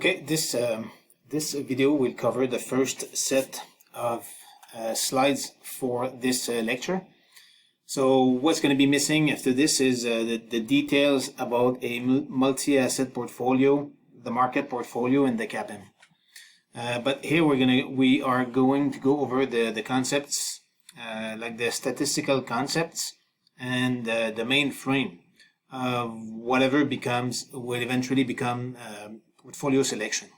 Okay, this video will cover the first set of slides for this lecture. So what's going to be missing after this is the details about a multi-asset portfolio, the market portfolio, and the CAPM. But here we are going to go over the concepts, like the statistical concepts and the main frame of whatever will eventually become portfolio selection.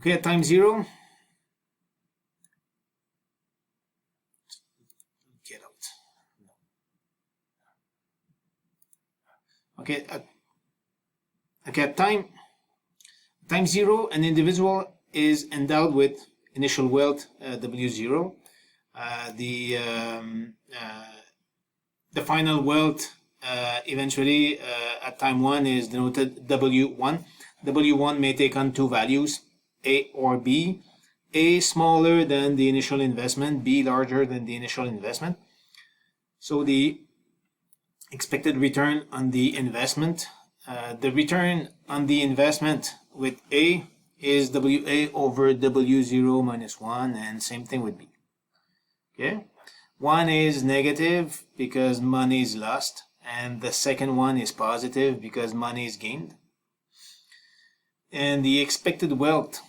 Okay, at time zero, get out. Okay, at time zero, an individual is endowed with initial wealth W0. The final wealth eventually at time 1 is denoted W1. W1 may take on two values, A or B. A smaller than the initial investment, B larger than the initial investment. So the expected return on the investment, the return on the investment with A is WA over W0 minus 1, and same thing with B. Okay, one is negative because money is lost, and the second one is positive because money is gained. And the expected wealth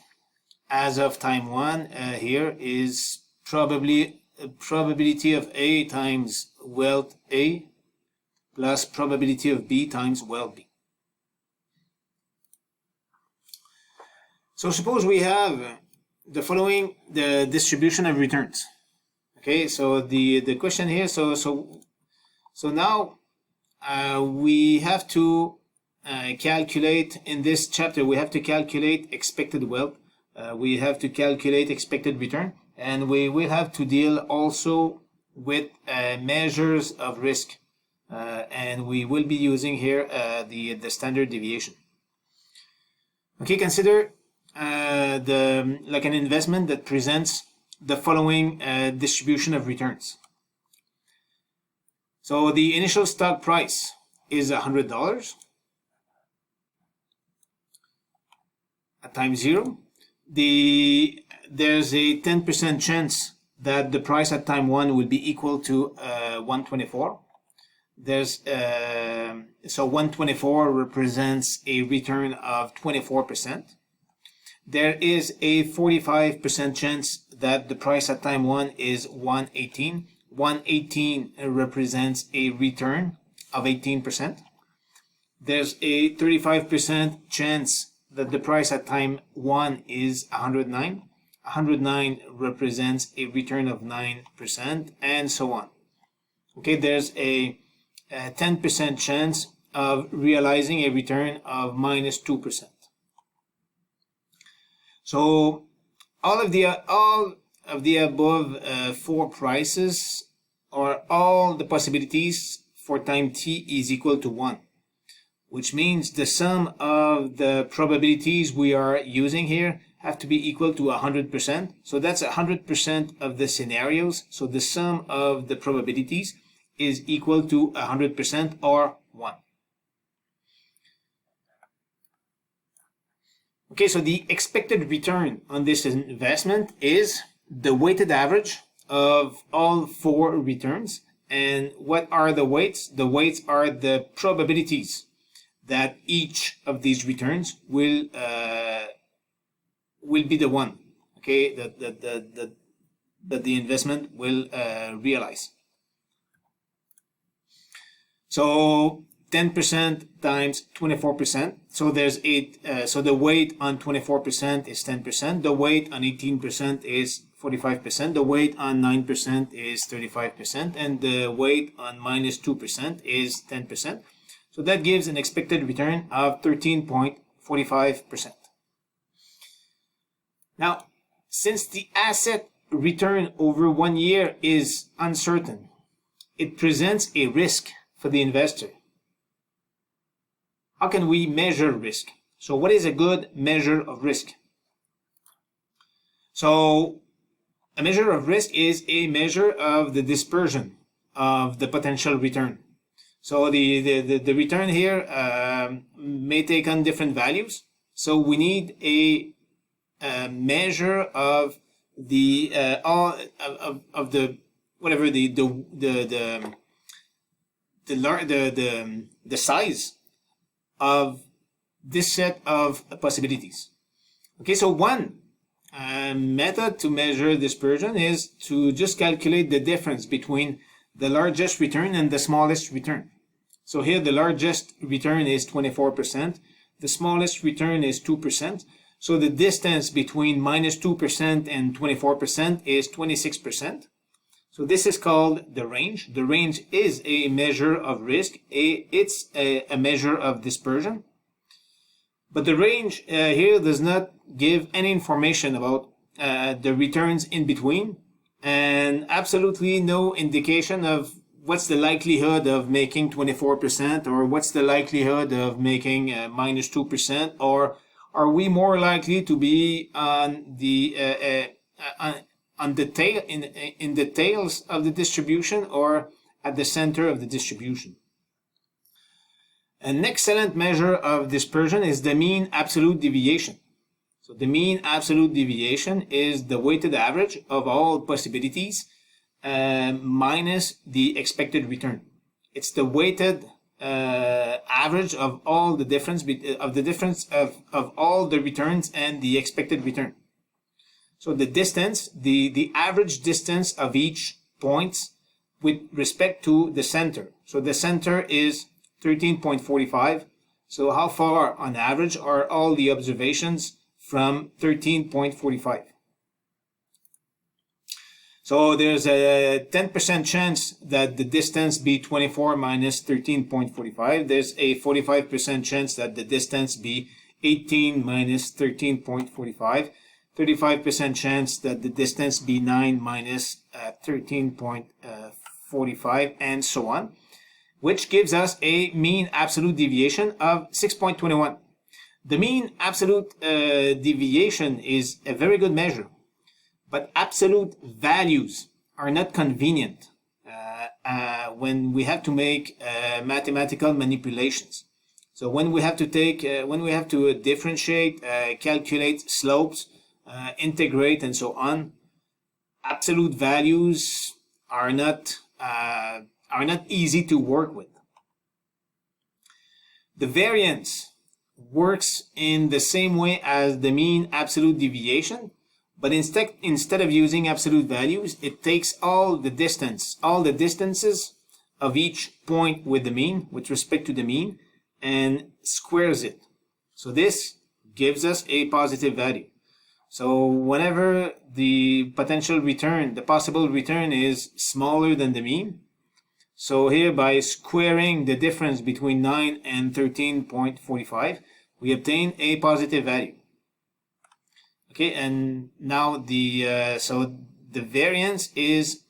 as of time 1 here is probability of A times wealth A plus probability of B times wealth B. So suppose we have the following, the distribution of returns. Okay, so the question here, so now we have to calculate, in this chapter we have to calculate expected wealth, we have to calculate expected return, and we will have to deal also with measures of risk, and we will be using here the standard deviation. Okay, consider like an investment that presents the following distribution of returns. So the initial stock price is $100 at time zero. There's a 10% chance that the price at time 1 will be equal to 124. So 124 represents a return of 24%. There is a 45% chance that the price at time 1 is 118. 118 represents a return of 18%. There's a 35% chance that the price at time 1 is 109. 109 represents a return of 9%, and so on. Okay, there's a 10% chance of realizing a return of minus 2%. So all of the above four prices, or all the possibilities for time t is equal to 1, which means the sum of the probabilities we are using here have to be equal to 100%. So that's 100% of the scenarios. So the sum of the probabilities is equal to 100%, or 1. Okay, so the expected return on this investment is the weighted average of all four returns. And what are the weights? The weights are the probabilities that each of these returns will be the one, okay, that the investment will realize. So 10% times 24%. So there's 8. So the weight on 24% is 10%. The weight on 18% is 45%. The weight on 9% is 35%, and the weight on minus 2% is 10%. So that gives an expected return of 13.45%. Now, since the asset return over 1 year is uncertain, it presents a risk for the investor. How can we measure risk? So what is a good measure of risk? So a measure of risk is a measure of the dispersion of the potential return. So the return here may take on different values. So we need a measure of the all of the whatever the size of this set of possibilities. Okay, so one method to measure dispersion is to just calculate the difference between the largest return and the smallest return. So here the largest return is 24%, the smallest return is 2%. So the distance between minus 2% and 24% is 26%. So this is called the range. The range is a measure of risk. It's a measure of dispersion. But the range here does not give any information about the returns in between, and absolutely no indication of what's the likelihood of making 24% or what's the likelihood of making minus 2%, or are we more likely to be on the tail in the tails of the distribution or at the center of the distribution. An excellent measure of dispersion is the mean absolute deviation. So the mean absolute deviation is the weighted average of all possibilities minus the expected return. It's the weighted average of all the difference of all the returns and the expected return. So the distance, the average distance of each point with respect to the center. So the center is 13.45. So how far on average are all the observations from 13.45? So there's a 10% chance that the distance be 24 minus 13.45. There's a 45% chance that the distance be 18 minus 13.45. 35% chance that the distance be 9 minus 13.45, and so on, which gives us a mean absolute deviation of 6.21. The mean absolute deviation is a very good measure, but absolute values are not convenient when we have to make mathematical manipulations. So when we have to differentiate, calculate slopes, integrate, and so on, absolute values are not easy to work with. The variance works in the same way as the mean absolute deviation, but instead of using absolute values, it takes all the distances of each point with the mean, with respect to the mean, and squares it. So this gives us a positive value. So whenever the possible return is smaller than the mean, so here by squaring the difference between 9 and 13.45, we obtain a positive value. Okay, and now so the variance is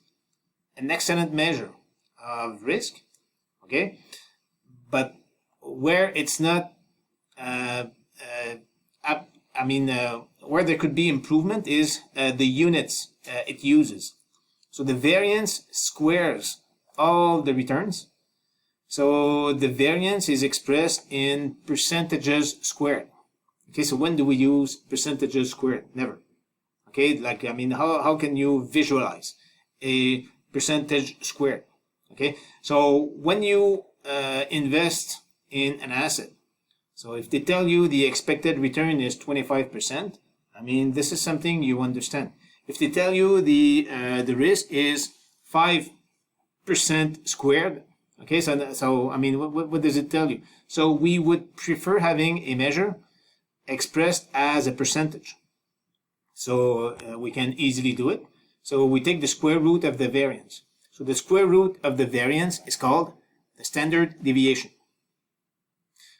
an excellent measure of risk. Okay, but where it's not, where there could be improvement is the units it uses. So the variance squares all the returns. So the variance is expressed in percentages squared. Okay, so when do we use percentages squared? Never. Okay, how can you visualize a percentage squared? Okay, so when you invest in an asset, so if they tell you the expected return is 25%, this is something you understand. If they tell you the risk is 5% squared, okay, what does it tell you? So we would prefer having a measure expressed as a percentage. So we can easily do it. So we take the square root of the variance. So the square root of the variance is called the standard deviation.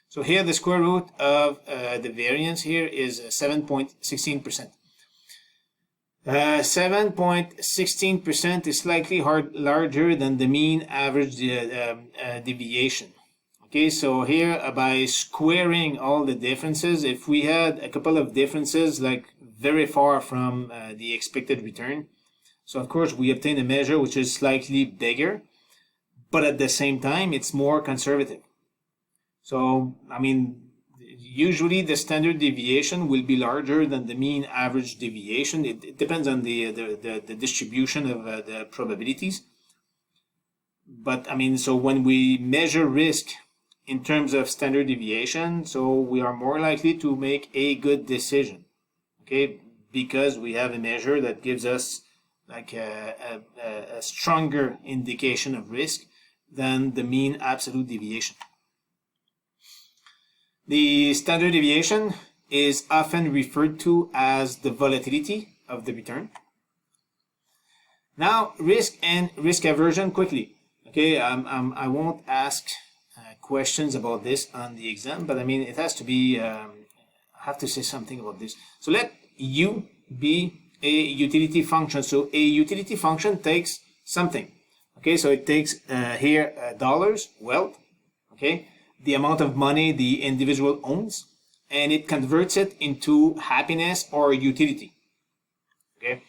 So here the square root of the variance here is 7.16%. 7.16% is slightly larger than the mean average deviation. Okay, so here by squaring all the differences, if we had a couple of differences like very far from the expected return, so of course we obtain a measure which is slightly bigger, but at the same time, it's more conservative. So, I mean, usually the standard deviation will be larger than the mean average deviation. It depends on the distribution of the probabilities. But I mean, so when we measure risk in terms of standard deviation, so we are more likely to make a good decision, okay? Because we have a measure that gives us like a stronger indication of risk than the mean absolute deviation. The standard deviation is often referred to as the volatility of the return. Now, risk and risk aversion quickly. Okay, I won't ask questions about this on the exam, but I mean, it has to be, I have to say something about this. So let U be a utility function. So a utility function takes something. Okay, so it takes here dollars, wealth, okay, the amount of money the individual owns, and it converts it into happiness or utility. Okay,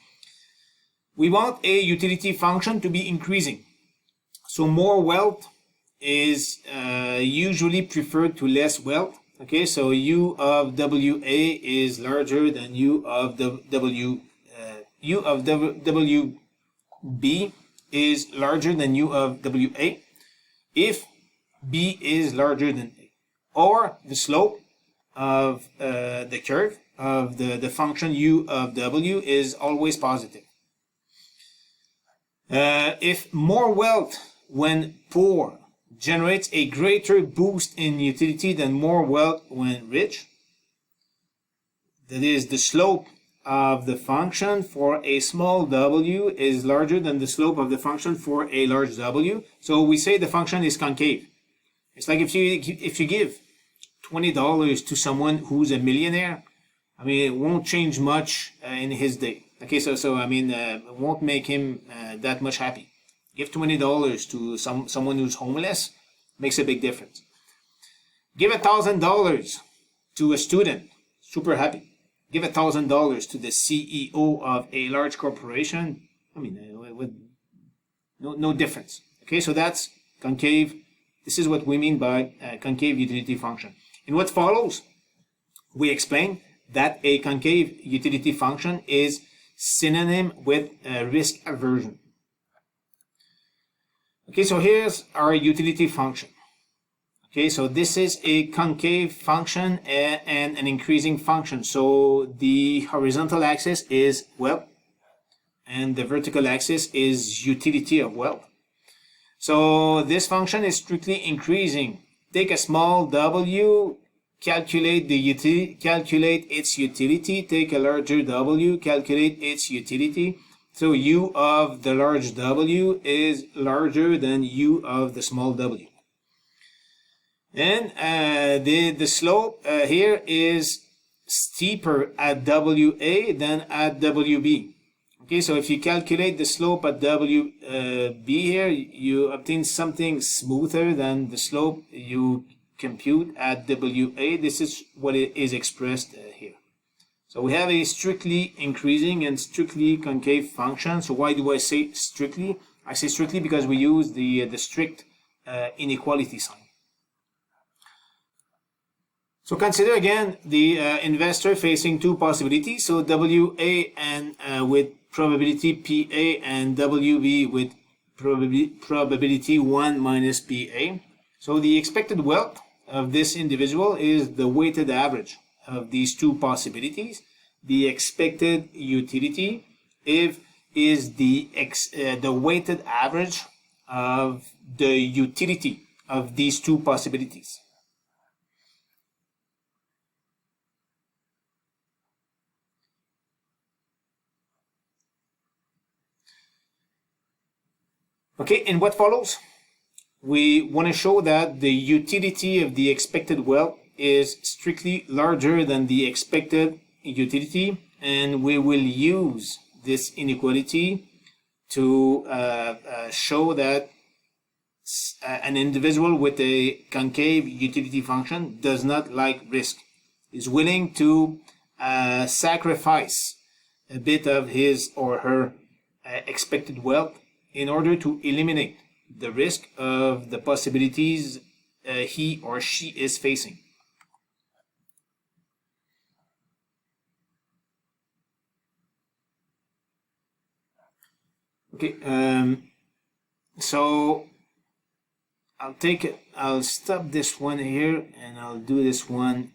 we want a utility function to be increasing. So more wealth is usually preferred to less wealth. Okay, so U of WA is larger than U of WB is larger than U of WA if B is larger than A, or the slope of the curve of the function U of W is always positive. If more wealth when poor generates a greater boost in utility than more wealth when rich, that is, the slope of the function for a small w is larger than the slope of the function for a large W. So we say the function is concave. It's like if you give $20 to someone who's a millionaire, I mean, it won't change much in his day. Okay, so I mean, it won't make him that much happy. Give $20 to someone who's homeless, makes a big difference. Give $1,000 to a student, super happy. Give $1,000 to the CEO of a large corporation, I mean, with no difference. Okay, so that's concave. This is what we mean by concave utility function. In what follows, we explain that a concave utility function is synonym with risk aversion. Okay, so here's our utility function. Okay, so this is a concave function and an increasing function. So the horizontal axis is wealth, and the vertical axis is utility of wealth. So this function is strictly increasing. Take a small w, calculate its utility. Take a larger w, calculate its utility. So U of the large W is larger than U of the small w. And the slope here is steeper at WA than at WB. Okay, so if you calculate the slope at WB here, you obtain something smoother than the slope you compute at WA. This is what it is expressed here. So we have a strictly increasing and strictly concave function. So why do I say strictly? I say strictly because we use the strict inequality sign. So consider again the investor facing two possibilities. So WA and with probability PA and WB with probability 1 minus PA. So the expected wealth of this individual is the weighted average of these two possibilities. The expected utility is the weighted average of the utility of these two possibilities. Okay, and what follows? We want to show that the utility of the expected wealth is strictly larger than the expected utility, and we will use this inequality to show that an individual with a concave utility function does not like risk, is willing to sacrifice a bit of his or her expected wealth in order to eliminate the risk of the possibilities he or she is facing. Okay, so I'll stop this one here and I'll do this one